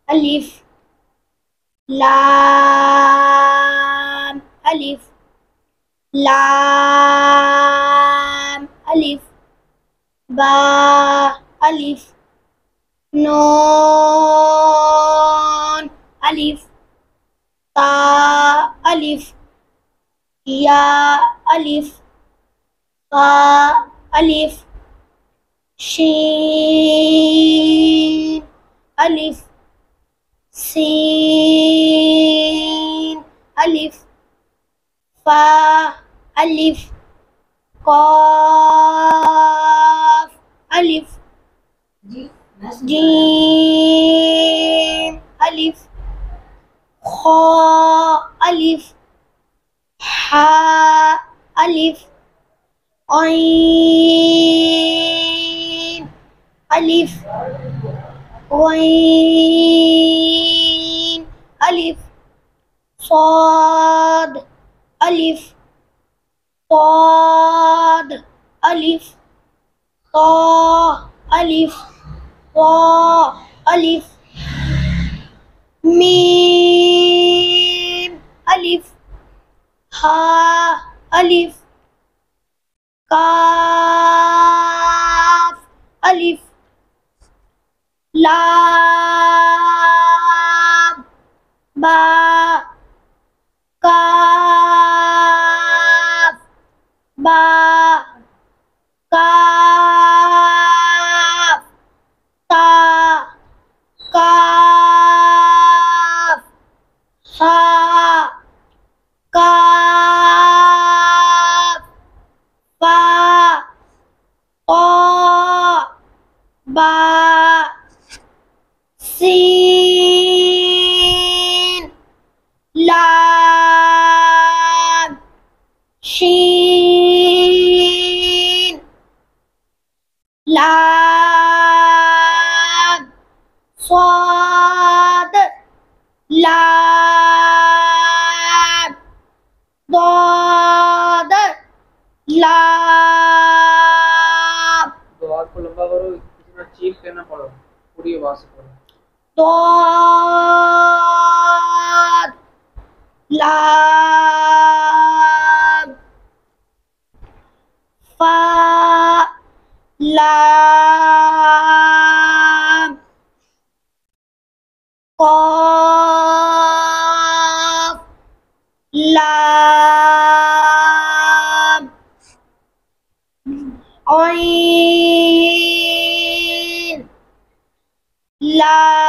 अलिफ लाम अलिफ लाम अलिफ बा अलिफ नून अलिफ ता अलिफ या अलिफ का अलिफ शीन अलिफ सीन अलिफ फा अलिफ कॉफ अलिफ जीम अलिफ खा अलिफ हा अलिफ ऐन अलिफ गैन अलिफ صاد अलिफ صاد अलिफ ता अलिफ ता अलिफ मीम अलिफ हा अलिफ काफ अलिफ लाम बा काफ बा काफ ता काफ हा काफ फा ता बा सीन लाम शीन लाम स्वाद लाम दाद लाम द्वार को लंबा करो, इतना चीख के ना पढ़ो, पूरी आवाज से पढ़ो। दाद लाम फा लाम काफ लाम ऐन लाम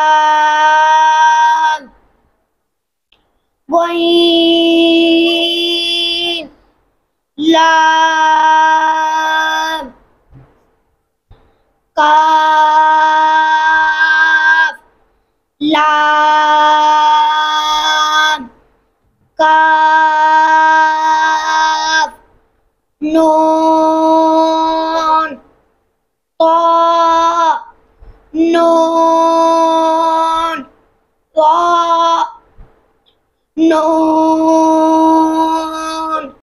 गैन लाम काफ लाम काफ नून ता नून ता नून